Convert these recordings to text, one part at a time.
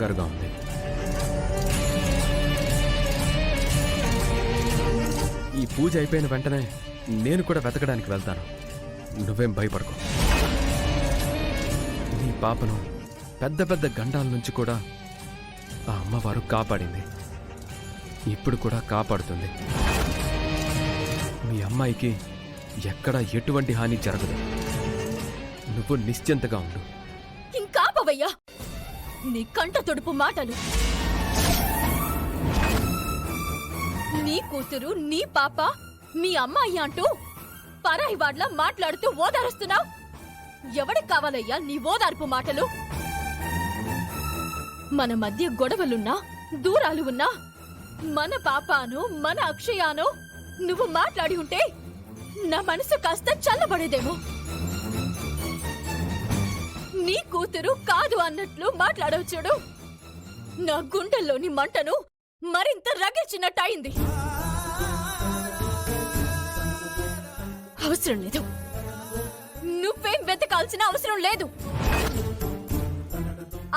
కంగారుగా ఉంది. ఈ పూజ అయిపోయిన వెంటనే నేను కూడా వెతకడానికి వెళ్తాను. నువ్వేం భయపడకు. నీ పాపను పెద్ద పెద్ద గండాల నుంచి కూడా ఆ అమ్మవారు కాపాడింది. ఇప్పుడు కూడా కాపాడుతుంది. మీ అమ్మాయికి ఎక్కడ ఎటువంటి హాని జరగదు. నువ్వు నిశ్చింతగా ఉండు. ఇంకాపవయ్యా నీ కంట తొడుపు మాటలు. నీ కూతురు, నీ పాప, మీ అమ్మాయి అంటూ పరాయి వాడ్లా మాట్లాడుతూ ఓదారుస్తున్నావు. ఎవడికి కావాలయ్యా నీ ఓదార్పు మాటలు? మన మధ్య గొడవలున్నా, దూరాలు ఉన్నా, మన పాపాను, మన అక్షయాను నువ్వు మాట్లాడి ఉంటే నా మనసు కాస్త చల్లబడేదేమో. నీ కూతురు కాదు అన్నట్లు మాట్లాడవు చూడు. నా గుండెల్లోని మంటను మరింత రగిల్చినట్టయింది. అవసరం లేదు. నువ్వేం వెతకాల్సిన అవసరం లేదు.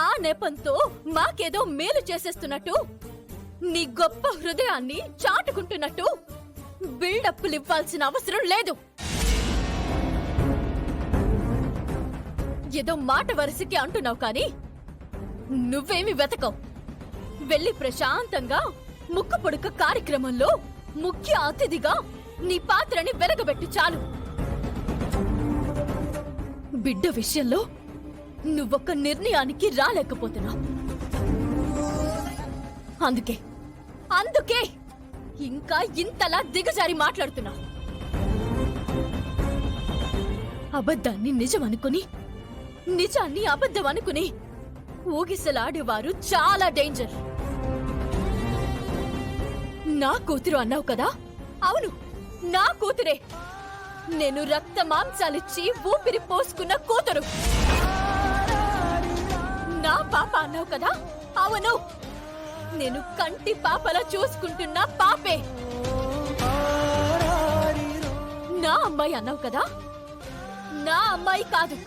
ఆ నెపంతో మాకేదో మేలు చేసేస్తున్నట్టు, నీ గొప్ప హృదయాన్ని చాటుకుంటున్నట్టు బిల్డప్లు ఇవ్వాల్సిన అవసరం లేదు. ఏదో మాట వరుసకి అంటున్నావు కానీ నువ్వేమి వెతకవు. వెళ్ళి ప్రశాంతంగా ముక్కు పొడుక కార్యక్రమంలో ముఖ్య అతిథిగా నీ పాత్రని వెలగబెట్టు చాలు. బిడ్డ విషయంలో నువ్వొక్క నిర్ణయానికి రాలేకపోతున్నావు. అందుకే ఇంకా ఇంతలా దిగజారి మాట్లాడుతున్నావు. అబద్ధాన్ని నిజం అనుకుని, నిజాన్ని అబద్ధం అనుకుని ఊగిసలాడేవారు చాలా డేంజర్. నా కూతురు అన్నావు కదా? అవును, నా కూతురే. నేను రక్త మాంసాలిచ్చి ఊపిరి పోసుకున్న కూతురు. నా పాప అన్నావు కదా? అవును, నేను కంటి పాపలా చూసుకుంటున్న పాపే. నా అమ్మాయి అన్నావు కదా? నా అమ్మాయి కాదు,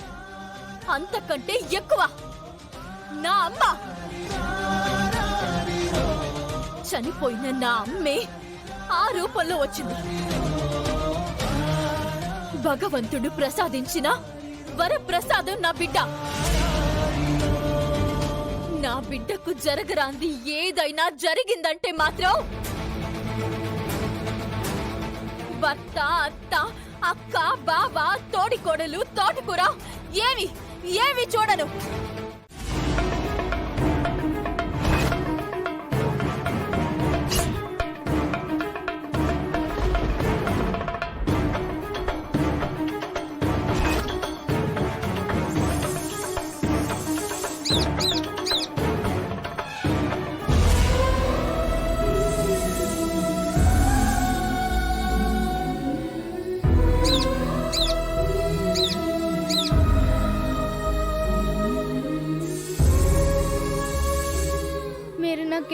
అంతకంటే ఎక్కువ నా అమ్మ. చనిపోయిన నా అమ్మే ఆ రూపంలో వచ్చింది. భగవంతుడు ప్రసాదించిన వరప్రసాదం నా బిడ్డ. నా బిడ్డకు జరగరాంది ఏదైనా జరిగిందంటే మాత్రం భర్త, అత్త, అక్క, బావ, తోడికోడలు, తోటకూర ఏమి చూడను.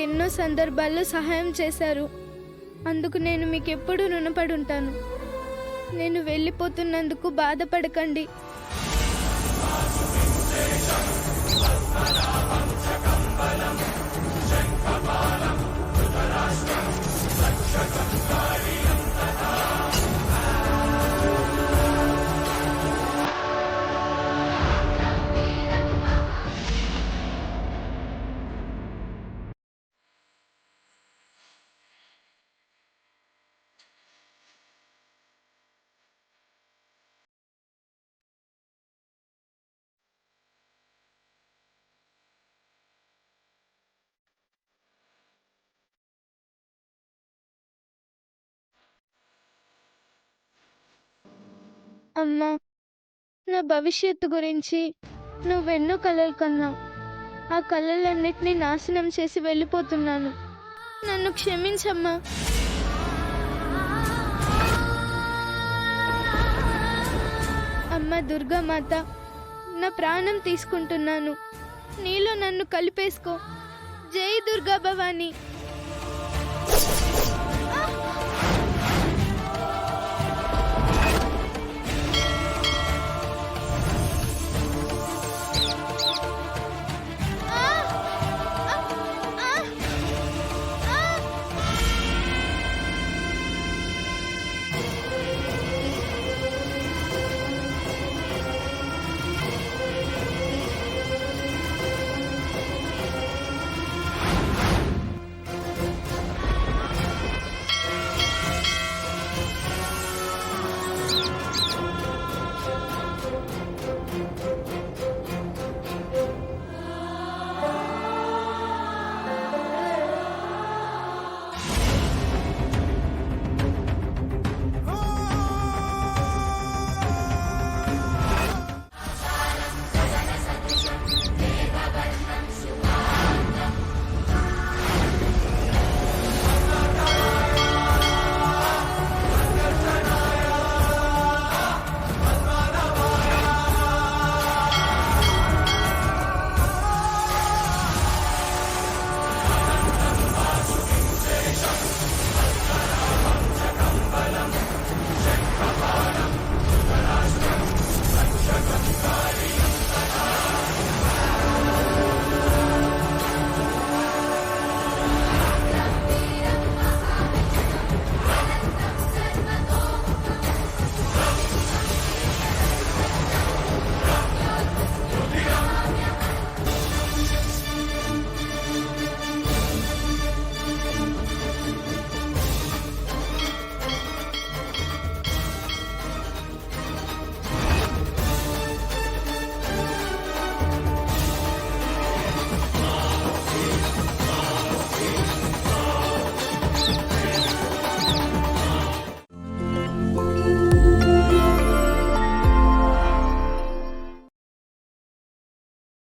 ఎన్నో సందర్భాల్లో సహాయం చేశారు. అందుకు నేను మీకు ఎప్పుడూ రుణపడి ఉంటాను. నేను వెళ్ళిపోతున్నందుకు బాధపడకండి. అమ్మా, నా భవిష్యత్తు గురించి నువ్వెన్నో కలలు కన్నావు. ఆ కలలన్నిటినీ నాశనం చేసి వెళ్ళిపోతున్నాను. నన్ను క్షమించమ్మా. అమ్మ దుర్గామాత, నా ప్రాణం తీసుకుంటున్నాను. నీలో నన్ను కలిపేసుకో. జై దుర్గా భవాని.